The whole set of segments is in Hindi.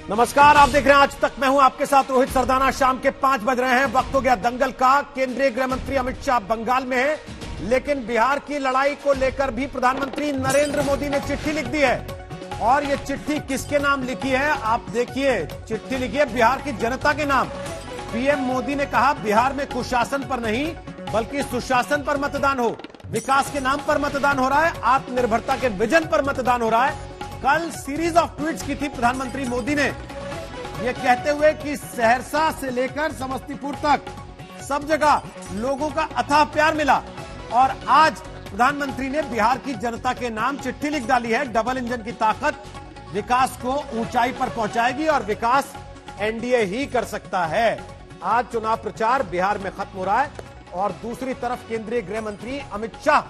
नमस्कार, आप देख रहे हैं आज तक। मैं हूं आपके साथ रोहित सरदाना। शाम के 5 बज रहे हैं। वक्त हो गया दंगल का। केंद्रीय गृह मंत्री अमित शाह बंगाल में है, लेकिन बिहार की लड़ाई को लेकर भी प्रधानमंत्री नरेंद्र मोदी ने चिट्ठी लिख दी है। और ये चिट्ठी किसके नाम लिखी है आप देखिए। चिट्ठी लिखी है बिहार की जनता के नाम। पीएम मोदी ने कहा बिहार में कुशासन पर नहीं बल्कि सुशासन पर मतदान हो। विकास के नाम पर मतदान हो रहा है, आत्मनिर्भरता के विजन पर मतदान हो रहा है। कल सीरीज ऑफ ट्वीट्स की थी प्रधानमंत्री मोदी ने, यह कहते हुए कि सहरसा से लेकर समस्तीपुर तक सब जगह लोगों का अथाह प्यार मिला। और आज प्रधानमंत्री ने बिहार की जनता के नाम चिट्ठी लिख डाली है। डबल इंजन की ताकत विकास को ऊंचाई पर पहुंचाएगी और विकास एनडीए ही कर सकता है। आज चुनाव प्रचार बिहार में खत्म हो रहा है और दूसरी तरफ केंद्रीय गृह मंत्री अमित शाह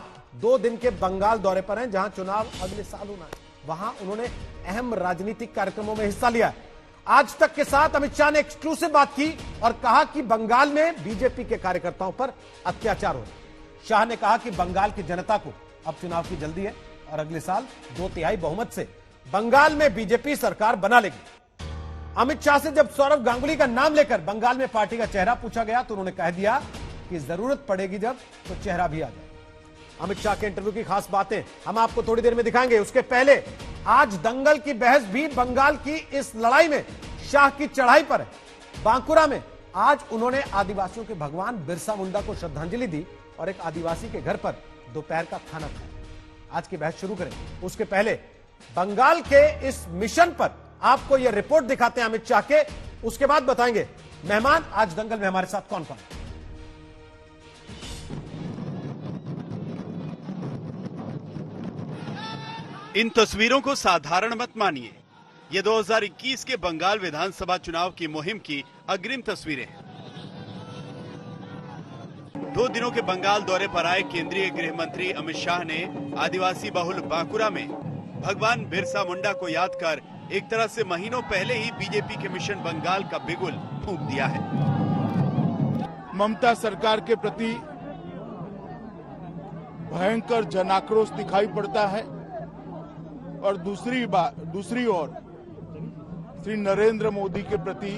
2 दिन के बंगाल दौरे पर हैं, जहां चुनाव अगले साल होना है। वहां उन्होंने अहम राजनीतिक कार्यक्रमों में हिस्सा लिया। आज तक के साथ अमित शाह ने एक्सक्लूसिव बात की और कहा कि बंगाल में बीजेपी के कार्यकर्ताओं पर अत्याचार हो रहा है। शाह ने कहा कि बंगाल की जनता को अब चुनाव की जल्दी है और अगले साल 2/3 बहुमत से बंगाल में बीजेपी सरकार बना लेगी। अमित शाह से जब सौरभ गांगुली का नाम लेकर बंगाल में पार्टी का चेहरा पूछा गया तो उन्होंने कह दिया कि जरूरत पड़ेगी जब तो चेहरा भी आ जाए। अमित शाह के इंटरव्यू की खास बातें हम आपको थोड़ी देर में दिखाएंगे। उसके पहले आज दंगल की बहस भी बंगाल की इस लड़ाई में शाह की चढ़ाई पर है। बांकुरा में आज उन्होंने आदिवासियों के भगवान बिरसा मुंडा को श्रद्धांजलि दी और एक आदिवासी के घर पर दोपहर का खाना खाया। आज की बहस शुरू करें उसके पहले बंगाल के इस मिशन पर आपको यह रिपोर्ट दिखाते हैं अमित शाह के, उसके बाद बताएंगे मेहमान आज दंगल में हमारे साथ कौन कौन। इन तस्वीरों को साधारण मत मानिए। ये 2021 के बंगाल विधानसभा चुनाव की मुहिम की अग्रिम तस्वीरें हैं। 2 दिनों के बंगाल दौरे पर आए केंद्रीय गृह मंत्री अमित शाह ने आदिवासी बहुल बांकुरा में भगवान बिरसा मुंडा को याद कर एक तरह से महीनों पहले ही बीजेपी के मिशन बंगाल का बिगुल फूंक दिया है। ममता सरकार के प्रति भयंकर जनाक्रोश दिखाई पड़ता है और दूसरी ओर श्री नरेंद्र मोदी के प्रति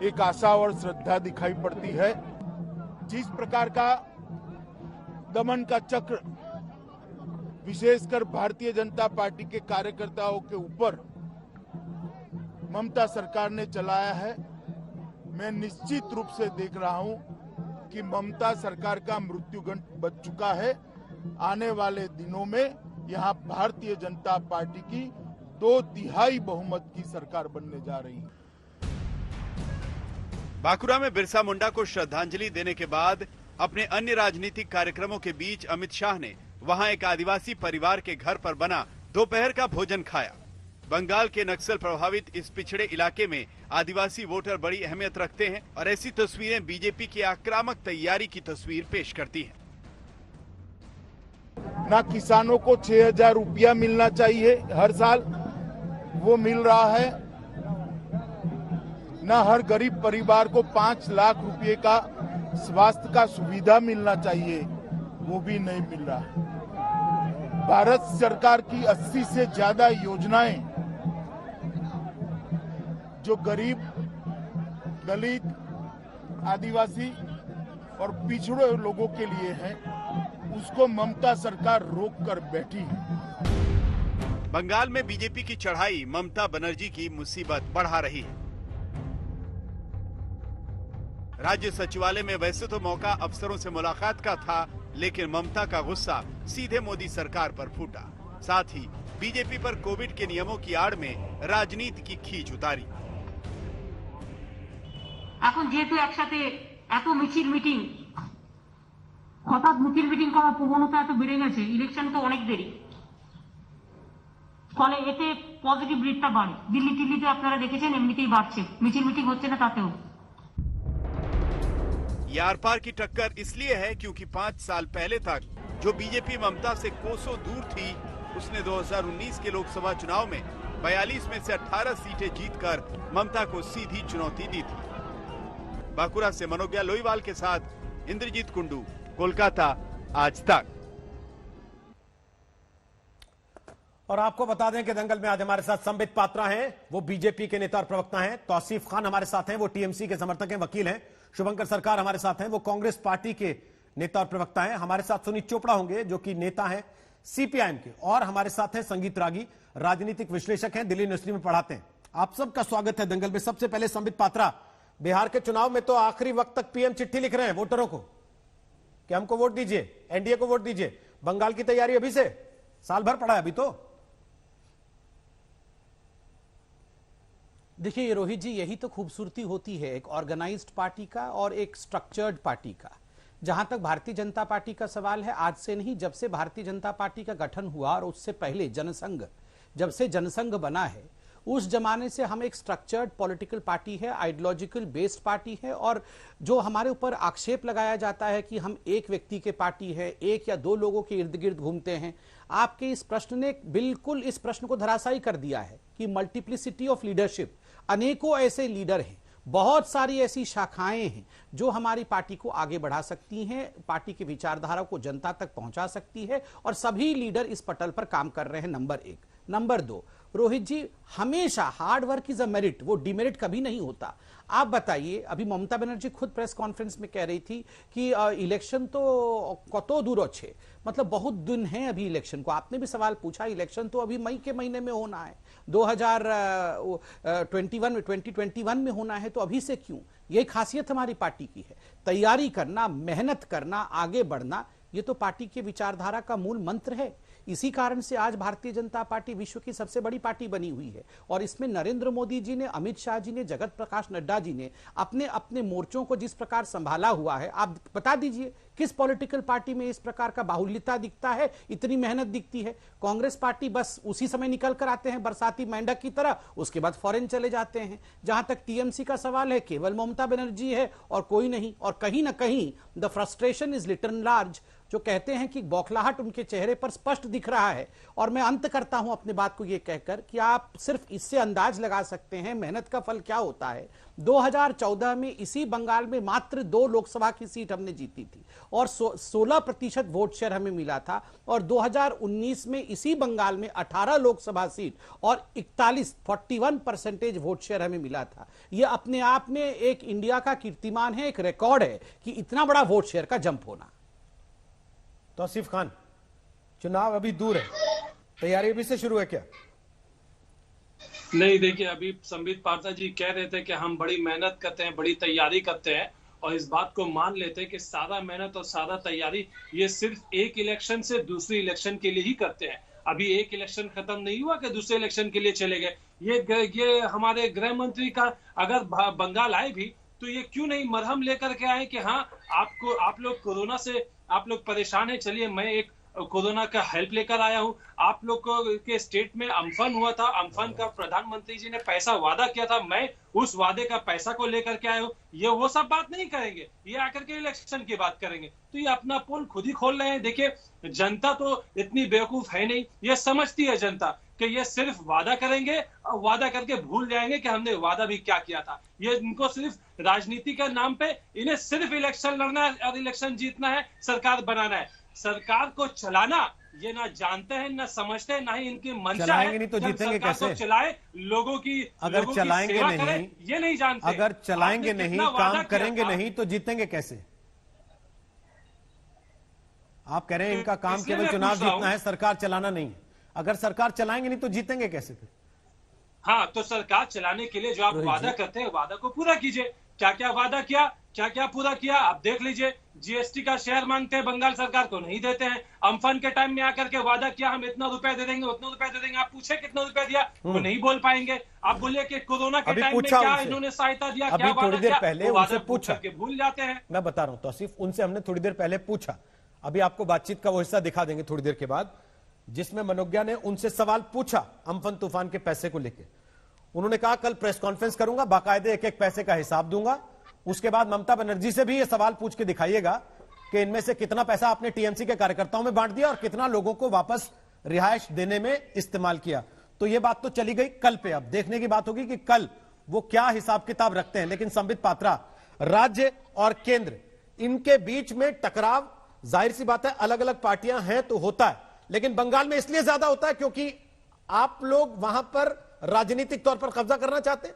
एक आशा और श्रद्धा दिखाई पड़ती है। जिस प्रकार का दमन का चक्र विशेषकर भारतीय जनता पार्टी के कार्यकर्ताओं के ऊपर ममता सरकार ने चलाया है, मैं निश्चित रूप से देख रहा हूं कि ममता सरकार का मृत्युगंड बच चुका है। आने वाले दिनों में यहाँ भारतीय जनता पार्टी की 2/3 बहुमत की सरकार बनने जा रही है। बांकुरा में बिरसा मुंडा को श्रद्धांजलि देने के बाद अपने अन्य राजनीतिक कार्यक्रमों के बीच अमित शाह ने वहां एक आदिवासी परिवार के घर पर बना दोपहर का भोजन खाया। बंगाल के नक्सल प्रभावित इस पिछड़े इलाके में आदिवासी वोटर बड़ी अहमियत रखते हैं और ऐसी तस्वीरें बीजेपी की आक्रामक तैयारी की तस्वीर पेश करती हैं। ना किसानों को 6,000 रुपया मिलना चाहिए हर साल, वो मिल रहा है। ना हर गरीब परिवार को 5 लाख रुपए का स्वास्थ्य का सुविधा मिलना चाहिए, वो भी नहीं मिल रहा है। भारत सरकार की 80 से ज्यादा योजनाएं जो गरीब, दलित, आदिवासी और पिछड़े लोगों के लिए हैं, उसको ममता सरकार रोक कर बैठी है। बंगाल में बीजेपी की चढ़ाई ममता बनर्जी की मुसीबत बढ़ा रही है। राज्य सचिवालय में वैसे तो मौका अफसरों से मुलाकात का था, लेकिन ममता का गुस्सा सीधे मोदी सरकार पर फूटा। साथ ही बीजेपी पर कोविड के नियमों की आड़ में राजनीति की खींच उतारी। এখন যেহেতু একসাথে এত মিছিল মিটিং, হঠাৎ মিছিল মিটিং করার প্রবণতা এত বেড়ে গেছে, ইলেকশন তো অনেক দেরি, ফলে এতে পজিটিভ রেটটা বাড়ে। দিল্লি টিল্লিতে আপনারা দেখেছেন এমনিতেই বাড়ছে, মিছিল মিটিং হচ্ছে না তাতেও। ये आर पार की टक्कर इसलिए है क्योंकि 5 साल पहले तक जो बीजेपी ममता से कोसों दूर थी, उसने 2019 के लोकसभा चुनाव में 42 में से 18 सीटें जीतकर ममता को सीधी चुनौती दी थी। बांकुरा से मनोज्ञा लोईवाल के साथ इंद्रजीत कुंडू, कोलकाता, आज तक। और आपको बता दें कि दंगल में आज हमारे साथ संबित पात्रा हैं, वो बीजेपी के नेता और प्रवक्ता हैं। तौसीफ खान हमारे साथ हैं, वो टीएमसी के समर्थक हैं, वकील हैं। शुभंकर सरकार हमारे साथ हैं, वो कांग्रेस पार्टी के नेता और प्रवक्ता हैं। हमारे साथ सुनीत चोपड़ा होंगे, जो कि नेता हैं सीपीआईएम के। और हमारे साथ हैं संगीत रागी, राजनीतिक विश्लेषक हैं, दिल्ली यूनिवर्सिटी में पढ़ाते हैं। आप सबका स्वागत है दंगल में। सबसे पहले संबित पात्रा, बिहार के चुनाव में तो आखिरी वक्त तक पीएम चिट्ठी लिख रहे हैं वोटरों को कि हमको वोट दीजिए, एनडीए को वोट दीजिए। बंगाल की तैयारी अभी से, साल भर पड़ा है अभी तो। देखिए रोहित जी, यही तो खूबसूरती होती है एक ऑर्गेनाइज्ड पार्टी का और एक स्ट्रक्चर्ड पार्टी का। जहां तक भारतीय जनता पार्टी का सवाल है, आज से नहीं, जब से भारतीय जनता पार्टी का गठन हुआ और उससे पहले जनसंघ, जब से जनसंघ बना है, उस जमाने से हम एक स्ट्रक्चर्ड पॉलिटिकल पार्टी है, आइडियोलॉजिकल बेस्ड पार्टी है। और जो हमारे ऊपर आक्षेप लगाया जाता है कि हम एक व्यक्ति के पार्टी है, एक या दो लोगों के इर्द गिर्द घूमते हैं, आपके इस प्रश्न ने बिल्कुल इस प्रश्न को धराशायी कर दिया है कि मल्टीप्लिसिटी ऑफ लीडरशिप, अनेकों ऐसे लीडर हैं, बहुत सारी ऐसी शाखाएं हैं जो हमारी पार्टी को आगे बढ़ा सकती हैं, पार्टी की विचारधारा को जनता तक पहुंचा सकती है, और सभी लीडर इस पटल पर काम कर रहे हैं। नंबर एक। नंबर दो, रोहित जी, हमेशा hard work is a merit, वो डिमेरिट कभी नहीं होता। आप बताइए, अभी ममता बनर्जी खुद प्रेस कॉन्फ्रेंस में कह रही थी कि इलेक्शन तो कतो दूर अच्छे, मतलब बहुत दिन है अभी इलेक्शन को। आपने भी सवाल पूछा, इलेक्शन तो अभी मई के महीने में होना है, 2021 में होना है, तो अभी से क्यों? यही खासियत हमारी पार्टी की है, तैयारी करना, मेहनत करना, आगे बढ़ना, ये तो पार्टी के विचारधारा का मूल मंत्र है। इसी कारण से आज भारतीय जनता पार्टी विश्व की सबसे बड़ी पार्टी बनी हुई है। और इसमें नरेंद्र मोदी जी ने, अमित शाह जी ने, जगत प्रकाश नड्डा जी ने अपने अपने मोर्चों को जिस प्रकार संभाला हुआ है, आप बता दीजिए किस पॉलिटिकल पार्टी में इस प्रकार का बाहुल्यता दिखता है, इतनी मेहनत दिखती है? कांग्रेस पार्टी बस उसी समय निकल कर आते हैं बरसाती मेंढक की तरह, उसके बाद फॉरेन चले जाते हैं। जहां तक टीएमसी का सवाल है, केवल ममता बनर्जी है और कोई नहीं। और कहीं ना कहीं the frustration is little large, जो कहते हैं कि बौखलाहट उनके चेहरे पर स्पष्ट दिख रहा है। और मैं अंत करता हूं अपनी बात को यह कहकर कि आप सिर्फ इससे अंदाज लगा सकते हैं मेहनत का फल क्या होता है। 2014 में इसी बंगाल में मात्र 2 लोकसभा की सीट हमने जीती थी और 16% वोट शेयर हमें मिला था। और 2019 में इसी बंगाल में 18 लोकसभा सीट और 41% वोट शेयर हमें मिला था। यह अपने आप में एक इंडिया का कीर्तिमान है, एक रिकॉर्ड है कि इतना बड़ा वोट शेयर का जंप होना। तौसीफ खान, चुनाव अभी दूर है, तैयारी अभी से शुरू है क्या? नहीं, देखिए, अभी संबित पात्रा जी कह रहे थे कि हम बड़ी मेहनत करते हैं, बड़ी तैयारी करते हैं, और इस बात को मान लेते हैं कि सारा मेहनत और सारा तैयारी ये सिर्फ एक इलेक्शन से दूसरी इलेक्शन के लिए ही करते हैं। अभी एक इलेक्शन खत्म नहीं हुआ कि दूसरे इलेक्शन के लिए चले गए। ये हमारे गृह मंत्री का अगर बंगाल आए भी तो ये क्यों नहीं मरहम लेकर के आए कि हाँ, आप लोग कोरोना से आप लोग परेशान है, चलिए मैं एक कोरोना का हेल्प लेकर आया हूं। आप लोग के स्टेट में अम्फन हुआ था, अम्फन का प्रधानमंत्री जी ने पैसा वादा किया था, मैं उस वादे का पैसा को लेकर के आया हूं। ये वो सब बात नहीं करेंगे, ये आकर के इलेक्शन की बात करेंगे। तो ये अपना पोल खुद ही खोल रहे हैं। देखिए, जनता तो इतनी बेवकूफ है नहीं, ये समझती है जनता कि ये सिर्फ वादा करेंगे और वादा करके भूल जाएंगे कि हमने वादा भी क्या किया था। ये इनको सिर्फ राजनीति के नाम पे इन्हें सिर्फ इलेक्शन लड़ना है और इलेक्शन जीतना है, सरकार बनाना है। सरकार को चलाना ये ना जानते हैं, ना समझते हैं, ना ही इनकी मंशा है। नहीं तो जीतेंगे कैसे? चलाए लोगों की, अगर चलाएंगे नहीं, ये नहीं जानते। अगर चलाएंगे नहीं, काम करेंगे नहीं, तो जीतेंगे कैसे? आप कह रहे हैं इनका काम केवल चुनाव जीतना है, सरकार चलाना नहीं। अगर सरकार चलाएंगे नहीं तो जीतेंगे कैसे फिर? हाँ, तो सरकार चलाने के लिए जो आप वादा करते हैं, वादा को पूरा कीजिए। क्या क्या वादा किया, क्या क्या पूरा किया, आप देख लीजिए। जीएसटी का शेयर मांगते हैं, बंगाल सरकार को नहीं देते हैं। अम्फन के टाइम में आकर के वादा किया, हम इतना रुपए दे देंगे, उतना रुपए दे देंगे। आप पूछे कितना रुपए दिया, वो नहीं बोल पाएंगे। आप बोलिए कि कोरोना के टाइम में क्या इन्होंने सहायता दिया, क्या थोड़ी देर पहले उनसे पूछा, भूल जाते हैं। मैं बता रहा हूं तौसीफ, उनसे हमने थोड़ी देर पहले पूछा, अभी आपको बातचीत का वो हिस्सा दिखा देंगे थोड़ी देर के बाद, जिसमें मनोज्ञा ने उनसे सवाल पूछा अम्फन तूफान के पैसे को लेकर। उन्होंने कहा कल प्रेस कॉन्फ्रेंस करूंगा, बाकायदे एक एक पैसे का हिसाब दूंगा। उसके बाद ममता बनर्जी से भी ये सवाल पूछ के दिखाइएगा कि इनमें से कितना पैसा आपने टीएमसी के कार्यकर्ताओं में बांट दिया और कितना लोगों को वापस रिहाइश देने में इस्तेमाल किया। तो ये बात तो चली गई कल पे, अब देखने की बात होगी कि कल वो क्या हिसाब किताब रखते हैं। लेकिन संबित पात्रा, राज्य और केंद्र इनके बीच में टकराव जाहिर सी बात है अलग अलग पार्टियां हैं तो होता है, लेकिन बंगाल में इसलिए ज्यादा होता है क्योंकि आप लोग वहां पर राजनीतिक तौर पर कब्जा करना चाहते हैं?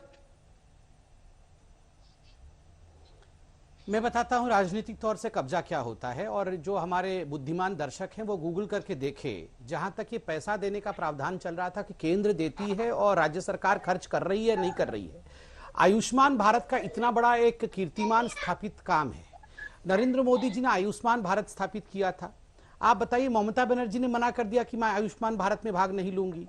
मैं बताता हूं राजनीतिक तौर से कब्जा क्या होता है, और जो हमारे बुद्धिमान दर्शक हैं वो गूगल करके देखे। जहां तक ये पैसा देने का प्रावधान चल रहा था कि केंद्र देती है और राज्य सरकार खर्च कर रही है नहीं कर रही है। आयुष्मान भारत का इतना बड़ा एक कीर्तिमान स्थापित काम है। नरेंद्र मोदी जी ने आयुष्मान भारत स्थापित किया था। आप बताइए, ममता बनर्जी ने मना कर दिया कि मैं आयुष्मान भारत में भाग नहीं लूंगी।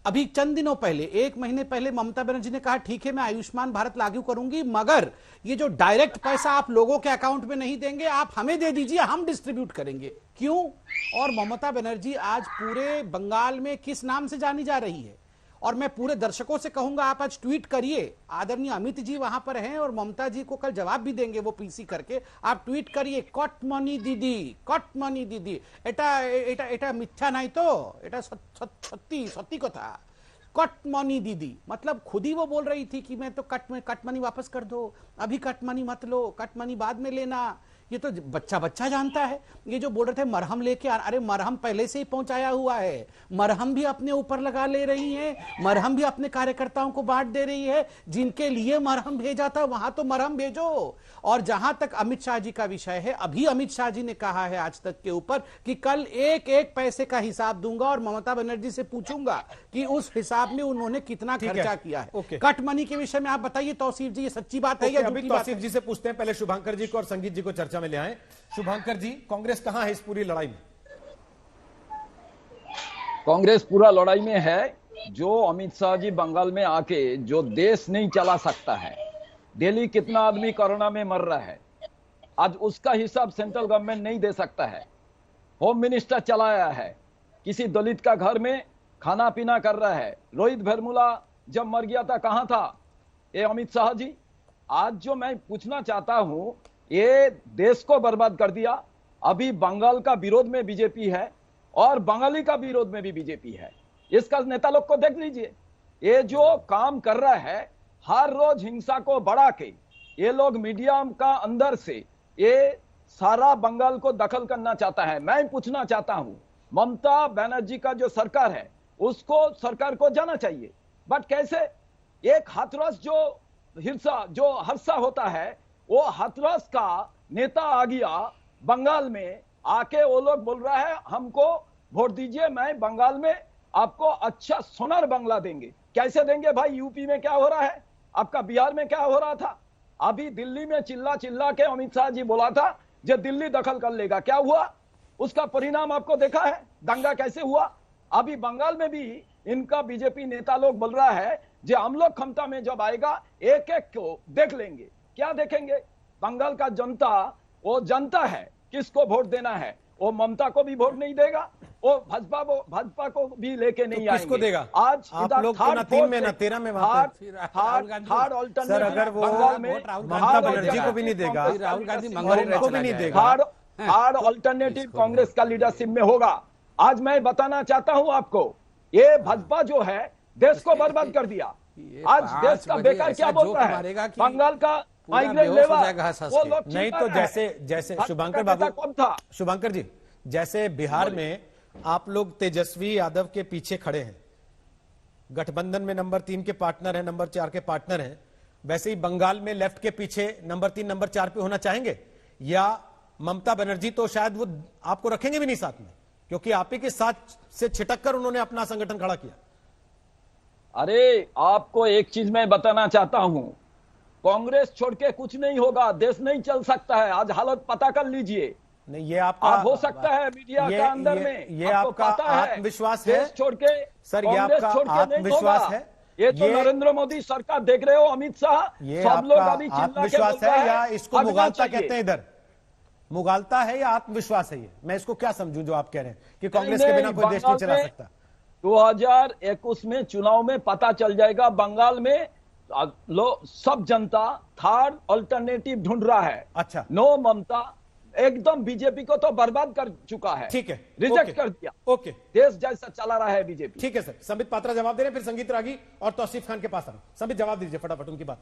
अभी चंद दिनों पहले, 1 महीने पहले ममता बनर्जी ने कहा ठीक है मैं आयुष्मान भारत लागू करूंगी, मगर ये जो डायरेक्ट पैसा आप लोगों के अकाउंट में नहीं देंगे, आप हमें दे दीजिए, हम डिस्ट्रीब्यूट करेंगे। क्यों? और ममता बनर्जी आज पूरे बंगाल में किस नाम से जानी जा रही है? और मैं पूरे दर्शकों से कहूंगा आप आज ट्वीट करिए, आदरणीय अमित जी वहां पर हैं और ममता जी को कल जवाब भी देंगे वो पीसी करके। आप ट्वीट करिए कट मनी दीदी, कट मनी दीदी। এটা মিথ্যা নাই তো, এটা সত্যি সত্যি কথা। कट मनी दीदी मतलब खुद ही वो बोल रही थी कि मैं तो कट मनी वापस कर दो, अभी कट मनी मत लो, कट मनी बाद में लेना। ये तो बच्चा जानता है। ये जो बोल रहे थे मरहम लेके अरे मरहम पहले से ही पहुंचाया हुआ है। मरहम भी अपने ऊपर लगा ले रही है, मरहम भी अपने कार्यकर्ताओं को बांट दे रही है। जिनके लिए मरहम भेजा था वहां तो मरहम भेजो। और जहां तक अमित शाह जी का विषय है, अभी अमित शाह जी ने कहा है आज तक के ऊपर कि कल एक एक पैसे का हिसाब दूंगा और ममता बनर्जी से पूछूंगा कि उस हिसाब में उन्होंने कितना खर्चा किया है। कट मनी के विषय में आप बताइए तौसीफ जी, ये सच्ची बात है या झूठी बात है? तौसीफ जी से पूछते हैं, पहले शुभंकर जी को और संगीत जी को चर्चा में ले आए। शुभंकर जी, कांग्रेस कहां है इस पूरी लड़ाई में? कांग्रेस पूरा लड़ाई में है। जो अमित शाह जी बंगाल में आके जो देश नहीं चला सकता है, दिल्ली कितना आदमी कोरोना में मर रहा है, आज उसका हिसाब सेंट्रल गवर्नमेंट नहीं दे सकता है। होम मिनिस्टर चलाया है, किसी दलित का घर में खाना पीना कर रहा है। रोहित वेमुला जब मर गया था कहां था ये अमित शाह जी? आज जो मैं पूछना चाहता हूं, ये देश को बर्बाद कर दिया। अभी बंगाल का विरोध में बीजेपी है और बंगाली का विरोध में भी बीजेपी है। इसका नेता लोग को देख लीजिए, ये जो काम कर रहा है, हर रोज हिंसा को बढ़ा के ये लोग मीडिया का अंदर से ये सारा बंगाल को दखल करना चाहता है। मैं पूछना चाहता हूं, ममता बनर्जी का जो सरकार है उसको सरकार को जाना चाहिए, बट कैसे एक हाथरस जो हिंसा होता है, वो हाथरस का नेता आ गया बंगाल में आके, वो लोग बोल रहा है हमको वोट दीजिए, मैं बंगाल में आपको अच्छा सोनार बंगला देंगे। कैसे देंगे भाई? यूपी में क्या हो रहा है, आपका बिहार में क्या हो रहा था? अभी दिल्ली में चिल्ला के अमित शाह जी बोला था जो दिल्ली दखल कर लेगा, क्या हुआ? उसका परिणाम आपको देखा है, दंगा कैसे हुआ। अभी बंगाल में भी इनका बीजेपी नेता लोग बोल रहा है जो हम लोग क्षमता में जब आएगा एक एक को देख लेंगे। क्या देखेंगे? बंगाल का जनता वो जानता है किसको वोट देना है। वो ममता को भी वोट नहीं देगा, वो भाजपा को भी लेके नहीं आएंगे। किसको देगा? आज आप लोग तो ना 3 में ना 13 में थर्ड ऑल्टरनेटिव, सर अगर वो ममता बनर्जी को भी नहीं देगा, राहुल गांधी को भी नहीं देगा, थर्ड ऑल्टरनेटिव कांग्रेस का लीडरशिप में होगा। आज मैं बताना चाहता हूं आपको, ये भाजपा जो है देश को बर्बाद कर दिया। आज देश का बेकार क्या बोलता है, बंगाल का माइग्रेट लेवल वो लोग नहीं तो जैसे शुभंकर बाबू, कौन था? शुभंकर जी, जैसे बिहार में आप लोग तेजस्वी यादव के पीछे खड़े हैं, गठबंधन में नंबर 3 के पार्टनर हैं, नंबर 4 के पार्टनर हैं, वैसे ही बंगाल में लेफ्ट के पीछे नंबर 3 नंबर 4 पे होना चाहेंगे? या ममता बनर्जी तो शायद वो आपको रखेंगे भी नहीं साथ में, क्योंकि आप ही के साथ से छिटक कर उन्होंने अपना संगठन खड़ा किया। अरे आपको एक चीज मैं बताना चाहता हूं, कांग्रेस छोड़ के कुछ नहीं होगा, देश नहीं चल सकता है। आज हालत पता कर लीजिए। नहीं, ये आपका हो सकता है मीडिया का अंदर में ये आपका आत्मविश्वास है छोड़ के, सर, ये आपका आत्मविश्वास है? ये तो नरेंद्र मोदी सरकार देख रहे हो, अमित शाह सब लोग अभी आत्मविश्वास है या इसको मुगालता कहते हैं? इधर मुगालता है या आत्मविश्वास है? ये मैं इसको क्या समझूं जो आप कह रहे हैं कि कांग्रेस के बिना कोई देश नहीं चला सकता? 2021 में चुनाव में पता चल जाएगा। बंगाल में सब जनता थर्ड अल्टरनेटिव ढूंढ रहा है। अच्छा, नो ममता एकदम बीजेपी को तो बर्बाद कर चुका है, ठीक है, रिजेक्ट कर दिया। ओके, देश जैसा चला रहा है बीजेपी। ठीक है सर, संबित पात्रा जवाब दे रहे हैं, फिर संगीत रागी और तौसीफ खान के पास आ रहा हूं। संबित जवाब दीजिए फटाफट उनकी बात।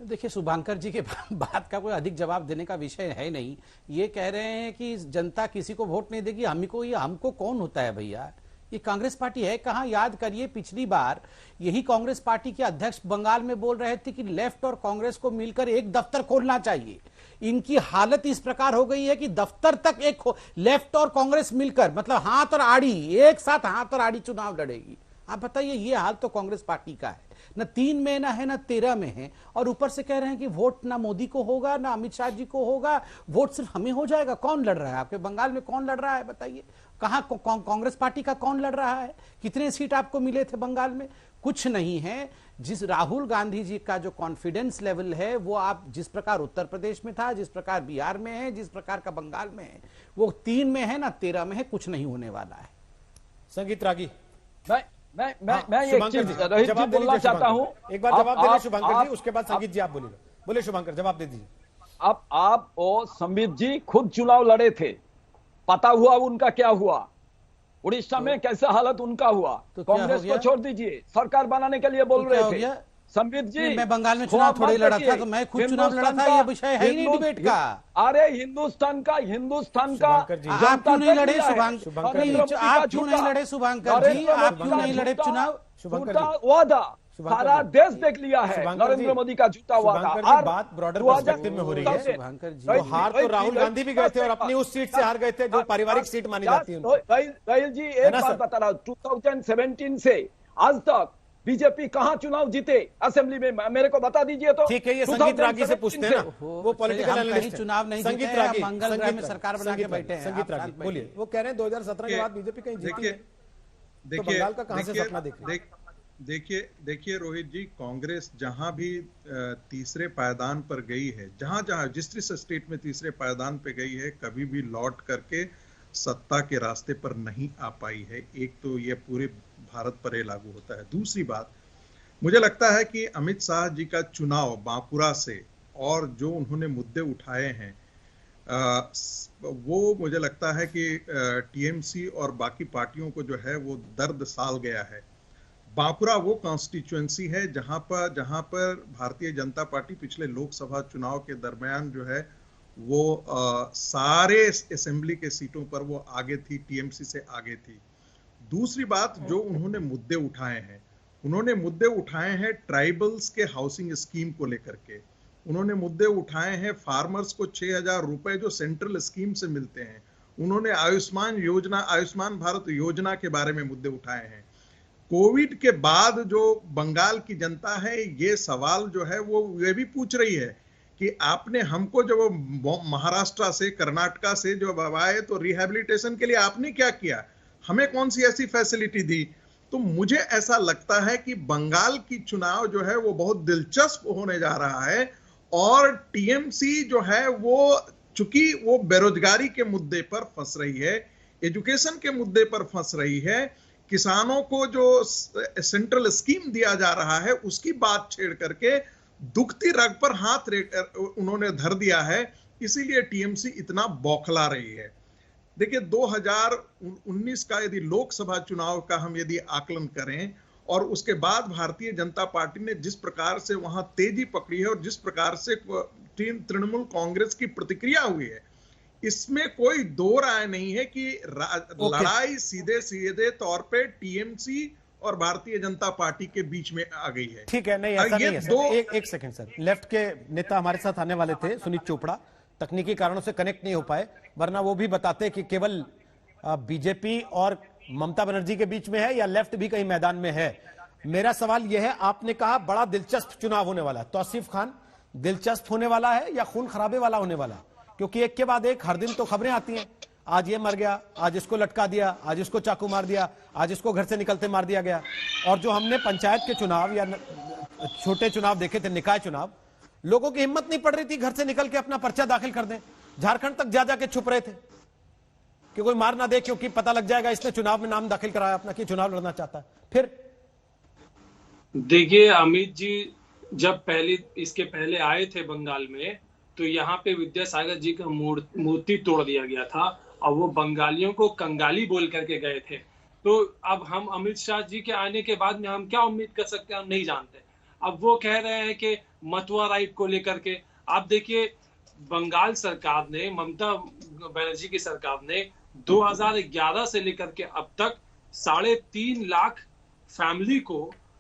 देखिए, शुभंकर जी के बात का कोई अधिक जवाब देने का विषय है नहीं। ये कह रहे हैं कि जनता किसी को वोट नहीं देगी, हमको कौन होता है भैया? ये कांग्रेस पार्टी है कहां? याद करिए पिछली बार यही कांग्रेस पार्टी के अध्यक्ष बंगाल में बोल रहे थे कि लेफ्ट और कांग्रेस को मिलकर एक दफ्तर खोलना चाहिए। इनकी हालत इस प्रकार हो गई है कि दफ्तर तक एक लेफ्ट और कांग्रेस मिलकर, मतलब हाथ और आड़ी, एक साथ हाथ और आड़ी चुनाव लड़ेगी। आप बताइए, ये हाल तो कांग्रेस पार्टी का है, न 3 में ना है न 13 में है, और ऊपर से कह रहे हैं कि वोट ना मोदी को होगा ना अमित शाह जी को होगा, वोट सिर्फ हमें हो जाएगा। कौन लड़ रहा है आपके बंगाल में? कौन लड़ रहा है बताइए? कहां कांग्रेस पार्टी का कौन लड़ रहा है? कितने सीट आपको मिले थे बंगाल में? कुछ नहीं है। जिस राहुल गांधी जी का जो कॉन्फिडेंस लेवल है वो आप जिस प्रकार उत्तर प्रदेश में था, जिस प्रकार बिहार में है, जिस प्रकार का बंगाल में है, वो 3 में है ना 13 में है। कुछ नहीं होने वाला है। संगीत रागी, मैं एक चीज रोहित जी बोलना चाहता हूं। एक बार जवाब दे दीजिए शुभंकर जी, उसके बाद संगीत जी आप बोलिएगा। बोले शुभंकर, जवाब दे दीजिए। आप संबित जी खुद चुनाव लड़े थे, पता हुआ उनका क्या हुआ, उड़ीसा में कैसा हालत उनका हुआ। तो कांग्रेस को छोड़ दीजिए, सरकार बनाने के लिए बोल रहे थे। संबित जी, मैं बंगाल में चुनाव थोड़े लड़ा था, तो मैं खुद चुनाव लड़ा था, ये विषय है ही नहीं डिबेट का। अरे हिंदुस्तान का आप क्यों नहीं लड़े शुभंकर? आप क्यों नहीं लड़े शुभंकर जी? आप क्यों नहीं लड़े चुनाव? वादा सारा देश देख लिया है, नरेंद्र मोदी का झूठा वादा। बात ब्रॉडर पर्सपेक्टिव में हो रही है शुभंकर जी। तो हार तो राहुल गांधी भी गए थे और अपनी उस सीट से हार गए थे जो पारिवारिक सीट मानी जाती है। राहुल जी एक बात बता रहा हूं, 2017 से आज तक बीजेपी कहां चुनाव जीते असेंबली में, मेरे को बता दीजिए तो। ठीक है, ये संगीत रागी से पूछते हैं ना, वो पॉलिटिकल एनालिस्ट चुनाव नहीं संगीत जीते, रागी मंगल ग्रह में सरकार बना के बैठे हैं। संगीत रागी बोलिए, वो कह रहे हैं 2017 के बाद बीजेपी कहीं जीती है, तो बंगाल का कहां से सपना देख रहे हैं? देखिए रोहित जी, कांग्रेस जहां भी तीसरे पायदान पर गई है, जहां जिस स्टेट में तीसरे पायदान पे गई है, कभी भी लौट करके सत्ता के रास्ते पर नहीं आ पाई है। एक तो ये पूरे भारत पर ये लागू होता है। दूसरी बात, मुझे लगता है कि अमित शाह जी का चुनाव बांकुरा से और जो उन्होंने मुद्दे उठाए हैं वो मुझे लगता है कि टीएमसी और बाकी पार्टियों को जो है वो दर्द साल गया है। बांकुरा वो कॉन्स्टिट्यूएंसी है जहां पर भारतीय जनता पार्टी पिछले लोकसभा चुनाव के दरमियान जो है वो सारे असेंबली के सीटों पर वो आगे थी, टीएमसी से आगे थी। दूसरी बात, जो उन्होंने मुद्दे उठाए हैं ट्राइबल्स के हाउसिंग स्कीम को लेकर के, उन्होंने मुद्दे उठाए हैं फार्मर्स को 6,000 रुपए जो सेंट्रल स्कीम से मिलते हैं, उन्होंने आयुष्मान भारत योजना के बारे में मुद्दे उठाए हैं। कोविड के बाद जो बंगाल की जनता है ये सवाल जो है वो ये भी पूछ रही है कि आपने हमको जब महाराष्ट्र से कर्नाटका से जब आए तो रिहैबिलिटेशन के लिए आपने क्या किया, हमें कौन सी ऐसी फैसिलिटी दी। तो मुझे ऐसा लगता है कि बंगाल की चुनाव जो है वो बहुत दिलचस्प होने जा रहा है। और टीएमसी जो है वो चूंकि वो बेरोजगारी के मुद्दे पर फंस रही है, एजुकेशन के मुद्दे पर फंस रही है, किसानों को जो सेंट्रल स्कीम दिया जा रहा है उसकी बात छेड़ करके दुखती रग पर हाथ उन्होंने धर दिया है, इसीलिए टीएमसी इतना बौखला रही है। देखिए 2019 का यदि लोकसभा चुनाव का हम यदि आकलन करें और उसके बाद भारतीय जनता पार्टी ने जिस प्रकार से वहां तेजी पकड़ी है और जिस प्रकार से तृणमूल कांग्रेस की प्रतिक्रिया हुई है, इसमें कोई दो राय नहीं है कि लड़ाई सीधे तौर पे टीएमसी और भारतीय जनता पार्टी के बीच में आ गई है। ठीक है, नहीं ऐसा नहीं है। एक सेकंड सर, लेफ्ट के नेता हमारे साथ आने वाले थे, सुनीत चोपड़ा, तकनीकी कारणों से कनेक्ट नहीं हो पाए, वरना वो भी बताते कि केवल बीजेपी और ममता बनर्जी के बीच में है या लेफ्ट भी कहीं मैदान में है। मेरा सवाल यह है, आपने कहा बड़ा दिलचस्प चुनाव होने वाला है, तौसीफ खान, दिलचस्प होने वाला है या खून खराबे वाला होने वाला? क्योंकि एक के बाद एक हर दिन तो खबरें आती हैं, आज ये मर गया, आज इसको लटका दिया, आज इसको चाकू मार दिया, आज इसको घर से निकलते मार दिया गया। और जो हमने पंचायत के चुनाव या छोटे चुनाव देखे थे, निकाय चुनाव, लोगों की हिम्मत नहीं पड़ रही थी घर से निकल के अपना पर्चा दाखिल कर दें। झारखंड तक जा के छुप रहे थे कि कोई मार ना दे, क्योंकि पता लग जाएगा इसने चुनाव में नाम दाखिल कराया अपना कि चुनाव लड़ना चाहता है। फिर देखिए अमित जी, जब इसके पहले आए थे बंगाल में तो यहाँ पे विद्यासागर जी का मूर्ति तोड़ दिया गया था और वो बंगालियों को कंगाली बोल करके गए थे। तो अब हम अमित शाह जी के आने के बाद में हम क्या उम्मीद कर सकते हैं, हम नहीं जानते। अब वो कह रहे हैं कि मतुआ राइट को लेकर के, आप देखिए बंगाल सरकार ने, ममता बनर्जी की सरकार ने 2011 से लेकर के अब तक 3.5 लाख फैमिली को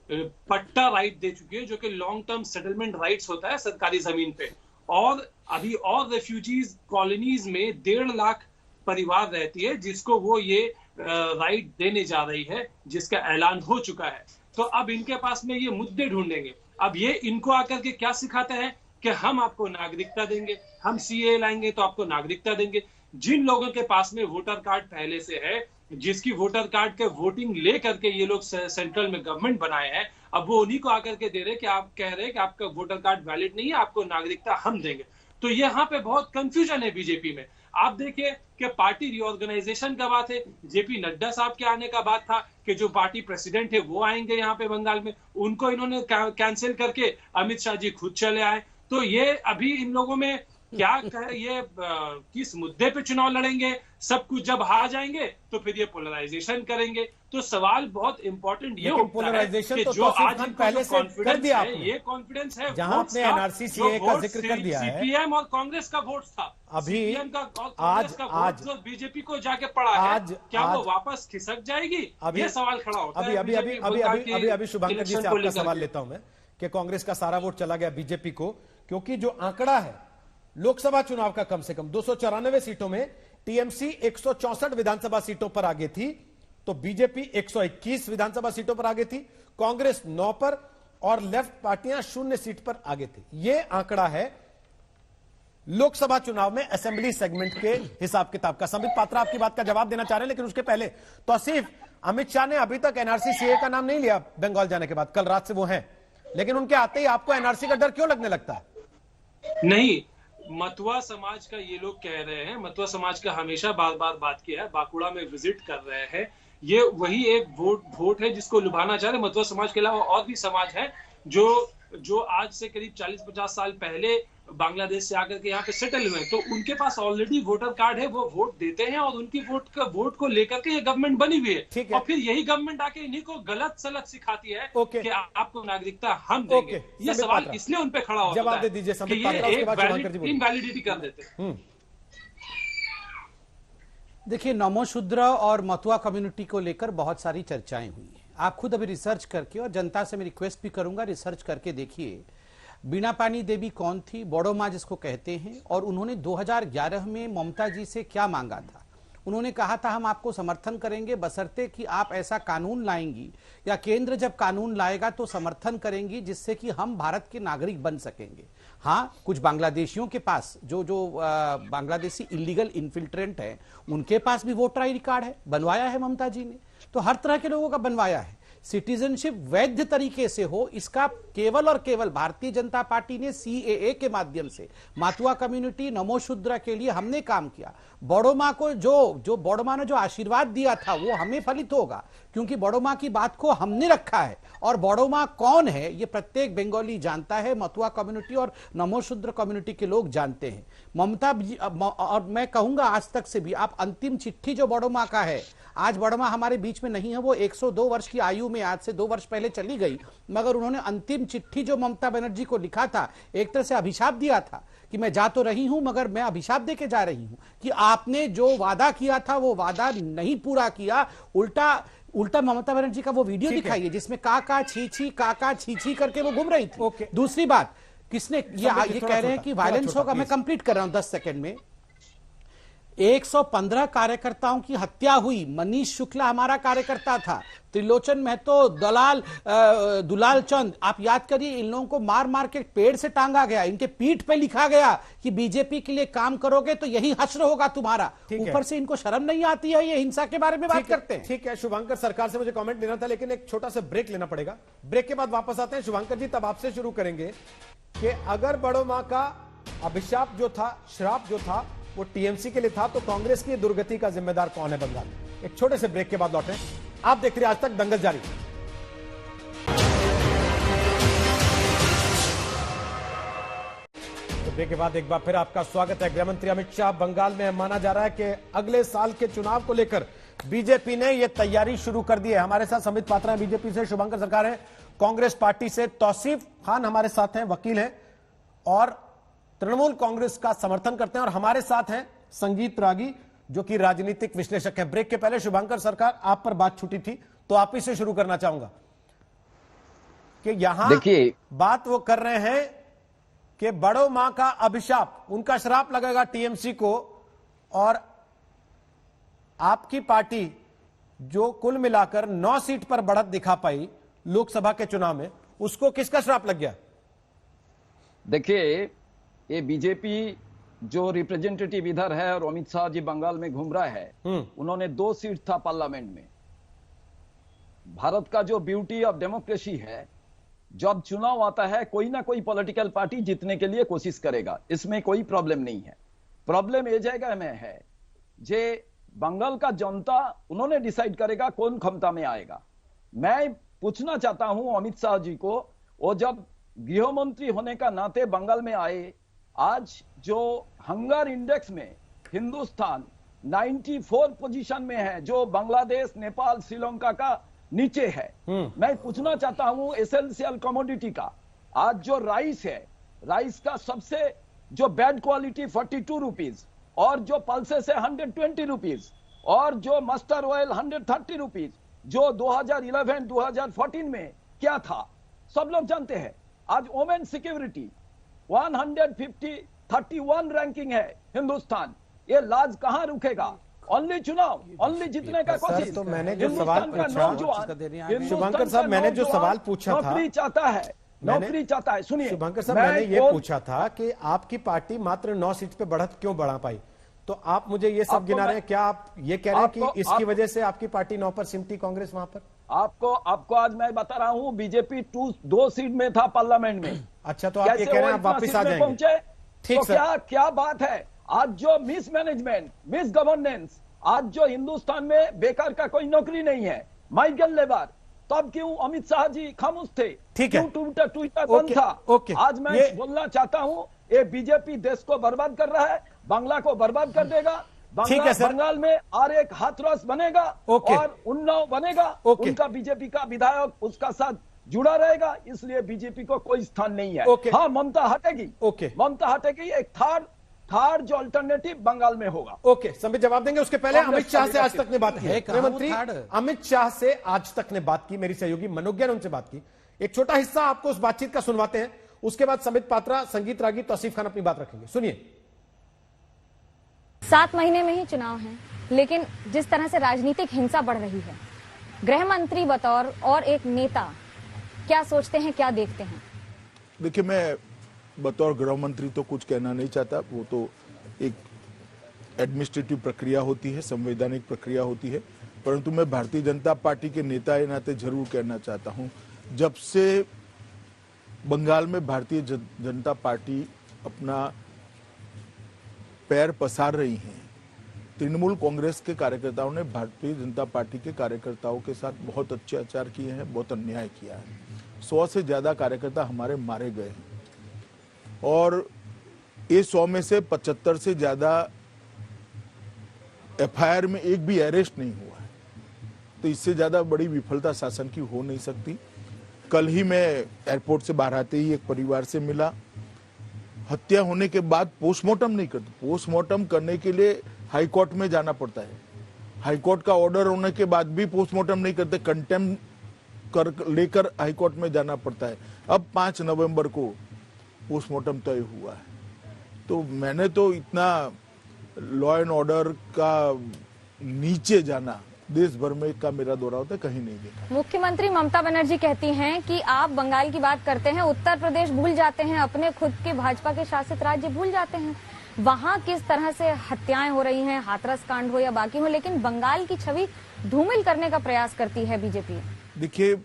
पट्टा राइट दे चुकी है, जो कि लॉन्ग टर्म सेटलमेंट राइट्स होता है सरकारी जमीन पे। और अभी और रेफ्यूजीज कॉलोनीज में 1.5 लाख परिवार रहती है जिसको वो ये राइट देने जा रही है, जिसका ऐलान हो चुका है। तो अब इनके पास में ये मुद्दे ढूंढेंगे। अब ये इनको आकर के क्या सिखाते हैं कि हम आपको नागरिकता देंगे, हम सीए लाएंगे तो आपको नागरिकता देंगे। जिन लोगों के पास में वोटर कार्ड पहले से है, जिसकी वोटर कार्ड के वोटिंग ले करके ये लोग सेंट्रल में गवर्नमेंट बनाए हैं, अब वो उन्हीं को आकर के दे रहे कि आप कह रहे हैं कि आपका वोटर कार्ड वैलिड नहीं है, आपको नागरिकता हम देंगे। तो यहाँ पे बहुत कंफ्यूजन है बीजेपी में। आप देखिए कि पार्टी रिऑर्गेनाइजेशन का बात है, जेपी नड्डा साहब के आने का बात था कि जो पार्टी प्रेसिडेंट है वो आएंगे यहाँ पे बंगाल में, उनको इन्होंने कैंसिल करके अमित शाह जी खुद चले आए। तो ये अभी इन लोगों में क्या ये किस मुद्दे पे चुनाव लड़ेंगे, सब कुछ जब हार जाएंगे तो फिर ये पोलराइजेशन करेंगे। तो सवाल बहुत इंपॉर्टेंट ये उठता है कि तो जो आज पहले से कर दिया आपने, ये कॉन्फिडेंस है जहां आपने एनआरसी सीए का जिक्र कर दिया है, सीपीएम और कांग्रेस का वोट था अभी सीपीएम का और कांग्रेस का वोट जो बीजेपी को जाके पड़ा है, क्या वो वापस खिसक जाएगी? ये सवाल खड़ा होता है। अभी शुभंकर जी से आपका सवाल लेता हूं मैं कि कांग्रेस का सारा वोट चला गया बीजेपी को, क्योंकि जो आंकड़ा है लोकसभा चुनाव का कम से कम 294 सीटों में टीएमसी 164 विधानसभा सीटों पर आगे थी, तो बीजेपी 121 विधानसभा सीटों पर आगे थी, कांग्रेस 9 पर और लेफ्ट पार्टियां 0 सीट पर आगे थी। यह आंकड़ा है लोकसभा चुनाव में असेंबली सेगमेंट के हिसाब किताब का। संबित पात्रा आपकी बात का जवाब देना चाह रहे हैं, लेकिन उसके पहले तौसीफ, अमित शाह ने अभी तक एनआरसी सीए का नाम नहीं लिया बंगाल जाने के बाद, कल रात से वो हैं, लेकिन उनके आते ही आपको एनआरसी का डर क्यों लगने लगता है? नहीं, मतुआ समाज का ये लोग कह रहे हैं, मतुआ समाज का हमेशा बार बार बात किया है, बांकुड़ा में विजिट कर रहे हैं, ये वही एक वोट है जिसको लुभाना चाह रहे। मतुआ समाज के अलावा और भी समाज है जो आज से करीब 40-50 साल पहले बांग्लादेश से आकर के यहाँ पे सेटल हुए, तो उनके पास ऑलरेडी वोटर कार्ड है, वो वोट देते हैं और उनकी वोट को लेकर के ये गवर्नमेंट बनी हुई है। और फिर यही गवर्नमेंट आके इन्हीं को गलत सलत सिखाती है कि आपको नागरिकता हम देंगे। ये सवाल इसलिए उन पे खड़ा होता है, जवाब दे दीजिए संबित पात्रा, उसके बाद शुभंकर जी बोलिए। इनवैलिडिटी कर देते। देखिए, नमो शूद्र और मतुआ कम्युनिटी को लेकर बहुत सारी चर्चाएं हुई हैं। आप खुद अभी रिसर्च करके, और जनता से मैं रिक्वेस्ट भी करूंगा, रिसर्च करके देखिए बीना पानी देवी कौन थी, बड़ो माँ जिसको कहते हैं, और उन्होंने 2011 में ममता जी से क्या मांगा था। उन्होंने कहा था हम आपको समर्थन करेंगे बशर्ते कि आप ऐसा कानून लाएंगी, या केंद्र जब कानून लाएगा तो समर्थन करेंगी जिससे कि हम भारत के नागरिक बन सकेंगे। हाँ, कुछ बांग्लादेशियों के पास जो बांग्लादेशी इलीगल इन्फिल्ट्रेंट है, उनके पास भी वोटर आई कार्ड है, बनवाया है ममता जी ने, तो हर तरह के लोगों का बनवाया है। सिटीजनशिप वैध तरीके से हो, इसका केवल और केवल भारतीय जनता पार्टी ने सीएए के माध्यम से मातुआ कम्युनिटी, नमो शूद्र के लिए हमने काम किया। बड़ो माँ को जो बड़ो माँ ने जो आशीर्वाद दिया था वो हमें फलित होगा, क्योंकि बड़ो माँ की बात को हमने रखा है। और बड़ो माँ कौन है ये प्रत्येक बंगाली जानता है, मतुआ कम्युनिटी और नमो शूद्र कम्युनिटी के लोग जानते हैं। ममता, और मैं कहूंगा आज तक से भी, आप अंतिम चिट्ठी जो बड़ो माँ का है, आज बड़ो माँ हमारे बीच में नहीं है, वो 102 वर्ष की आयु में आज से 2 वर्ष पहले चली गई, मगर उन्होंने अंतिम चिट्ठी जो ममता बनर्जी को लिखा था, एक तरह से अभिशाप दिया था कि मैं जा तो रही हूं मगर मैं अभिशाप देके जा रही हूं कि आपने जो वादा किया था वो वादा नहीं पूरा किया। उल्टा ममता बनर्जी का वो वीडियो दिखाइए जिसमें काका छी छी करके वो घूम रही थी। दूसरी बात, किसने ये कह रहे हैं कि वायलेंस होगा, मैं कंप्लीट कर रहा हूं 10 सेकंड में। 115 कार्यकर्ताओं की हत्या हुई। मनीष शुक्ला हमारा कार्यकर्ता था, त्रिलोचन महतो, दुलाल चंद, आप याद करिए, इन लोगों को मार मार के पेड़ से टांगा गया, इनके पीठ पे लिखा गया कि बीजेपी के लिए काम करोगे तो यही हश्र होगा तुम्हारा। ऊपर से इनको शर्म नहीं आती है, ये हिंसा के बारे में बात करते हैं। ठीक है शुभंकर, सरकार से मुझे कमेंट लेना था, लेकिन एक छोटा सा ब्रेक लेना पड़ेगा। ब्रेक के बाद वापस आते हैं। शुभंकर जी, तब आपसे शुरू करेंगे कि अगर बड़ो माँ का अभिशाप जो था, श्राप जो था, वो टीएमसी के लिए था, तो कांग्रेस की दुर्गति का जिम्मेदार कौन है बंगाल में? एक छोटे से ब्रेक के बाद लौटें। आप देख रहे हैं आज तक, दंगल जारी। तो ब्रेक के बाद एक बार फिर आपका स्वागत है। गृहमंत्री अमित शाह बंगाल में, माना जा रहा है कि अगले साल के चुनाव को लेकर बीजेपी ने यह तैयारी शुरू कर दी है। हमारे साथ संबित पात्रा है बीजेपी से, शुभंकर सरकार है कांग्रेस पार्टी से, तौसीफ खान हमारे साथ हैं, वकील हैं और तृणमूल कांग्रेस का समर्थन करते हैं, और हमारे साथ हैं संगीत रागी जो कि राजनीतिक विश्लेषक है। ब्रेक के पहले शुभंकर सरकार, आप पर बात छूटी थी तो आप ही से शुरू करना चाहूंगा कि यहां देखिए, बात वो कर रहे हैं कि बड़ो मां का अभिशाप, उनका श्राप लगेगा टीएमसी को, और आपकी पार्टी जो कुल मिलाकर 9 सीट पर बढ़त दिखा पाई लोकसभा के चुनाव में, उसको किसका श्राप लग गया? देखिए, ये बीजेपी जो रिप्रेजेंटेटिव इधर है और अमित शाह जी बंगाल में घूम रहा है, उन्होंने 2 सीट था पार्लियामेंट में। भारत का जो ब्यूटी ऑफ डेमोक्रेसी है, जब चुनाव आता है कोई ना कोई पॉलिटिकल पार्टी जीतने के लिए कोशिश करेगा, इसमें कोई प्रॉब्लम नहीं है। प्रॉब्लम ये जगह में है जे बंगाल का जनता उन्होंने डिसाइड करेगा कौन क्षमता में आएगा। मैं पूछना चाहता हूं अमित शाह जी को, वो जब गृह मंत्री होने का नाते बंगाल में आए, आज जो हंगर इंडेक्स में हिंदुस्तान 94 पोजीशन में है, जो बांग्लादेश, नेपाल, श्रीलंका का नीचे है। मैं पूछना चाहता हूं एसेंशियल कमोडिटी का, आज जो राइस है, राइस का सबसे जो बैड क्वालिटी 42 रुपीज, और जो पल्सेस है 120 रुपीज, और जो मस्टर्ड ऑयल 130 रुपीज, जो 2011-2014 में क्या था सब लोग जानते हैं। आज वोमेन सिक्योरिटी 131 रैंकिंग है हिंदुस्तान। ये लाज कहां रुकेगा? ओनली चुनाव, ओनली जीतने का कोशिश। तो मैंने जो सवाल पूछा, शुभंकर साहब, मैंने जो सवाल पूछा था, नौकरी चाहता है, नौकरी चाहता है। सुनिए शुभंकर साहब, मैंने ये पूछा था कि आपकी पार्टी मात्र 9 सीट पे बढ़त क्यों बढ़ा पाई, तो आप मुझे ये सब गिना रहे हैं। क्या आप ये कह रहे हैं कि इसकी वजह से आपकी पार्टी 9 पर सिमटी, कांग्रेस वहां पर? आपको आज मैं बता रहा हूं, बीजेपी 2 सीट में था पार्लियामेंट में। अच्छा, तो आप ये कह रहे हैं आप वापिस आ जाएंगे? ठीक सर, क्या बात है? आज जो मिस मैनेजमेंट, मिस गवर्नेंस, आज जो हिंदुस्तान में बेकार का कोई नौकरी नहीं है, माइग्रेंट लेबर, तब क्यों अमित शाह जी खामोश थे? ठीक है, ट्विटर बंद था। आज मैं बोलना चाहता हूं, ये बीजेपी देश को बर्बाद कर रहा है, बांग्ला को बर्बाद कर देगा। बंगाल में और एक हाथरस बनेगा और उन्नाव बनेगा, उनका बीजेपी का विधायक उसका साथ जुड़ा रहेगा, इसलिए बीजेपी को कोई स्थान नहीं है। हाँ, ममता हटेगी, ममता हटेगी, एक थर्ड जो अल्टरनेटिव बंगाल में होगा। ओके, संबित जवाब देंगे। उसके पहले अमित शाह से आज तक ने बात की, गृहमंत्री अमित शाह से आज तक ने बात की, मेरी सहयोगी मनोज्ञा ने उनसे बात की। एक छोटा हिस्सा आपको उस बातचीत का सुनवाते हैं, उसके बाद संबित पात्रा, संगीत रागी, तौसीफ खान अपनी बात रखेंगे। सुनिए। 7 महीने में ही चुनाव है, लेकिन जिस तरह से राजनीतिक हिंसा बढ़ रही है, गृह मंत्री बतौर और एक नेता क्या सोचते हैं, क्या देखते हैं? देखिए, मैं बतौर गृह मंत्री तो कुछ कहना नहीं चाहता, वो तो एक एडमिनिस्ट्रेटिव प्रक्रिया होती है, संवैधानिक प्रक्रिया होती है, परंतु मैं भारतीय जनता पार्टी के नेता के नाते जरूर कहना चाहता हूं, जब से बंगाल में भारतीय जनता पार्टी अपना पैर पसार रही है, तृणमूल कांग्रेस के कार्यकर्ताओं ने भारतीय जनता पार्टी के कार्यकर्ताओं के साथ बहुत अत्याचार किए हैं, बहुत अन्याय किया है। 100 से ज्यादा कार्यकर्ता हमारे मारे गए हैं, और ये 100 में से 75 से ज्यादा एफआईआर में एक भी अरेस्ट नहीं हुआ है। तो इससे ज्यादा बड़ी विफलता शासन की हो नहीं सकती। कल ही मैं एयरपोर्ट से बाहर आते ही एक परिवार से मिला, हत्या होने के बाद पोस्टमार्टम नहीं करते। पोस्टमार्टम करने के लिए हाई कोर्ट में जाना पड़ता है, हाई कोर्ट का ऑर्डर होने के बाद भी पोस्टमार्टम नहीं करते, कंटेम्प्ट कर लेकर हाई कोर्ट में जाना पड़ता है। अब 5 नवंबर को पोस्टमार्टम तय हुआ है। तो मैंने तो इतना लॉ एंड ऑर्डर का नीचे जाना देश भर में का मेरा दौरा होता है, कहीं नहीं देखा। मुख्यमंत्री ममता बनर्जी कहती हैं कि आप बंगाल की बात करते हैं, उत्तर प्रदेश भूल जाते हैं, अपने खुद के भाजपा के शासित राज्य भूल जाते हैं। वहां किस तरह से हत्याएं हो रही हैं, हाथरस कांड हो या बाकी हो, लेकिन बंगाल की छवि धूमिल करने का प्रयास करती है बीजेपी। देखिए,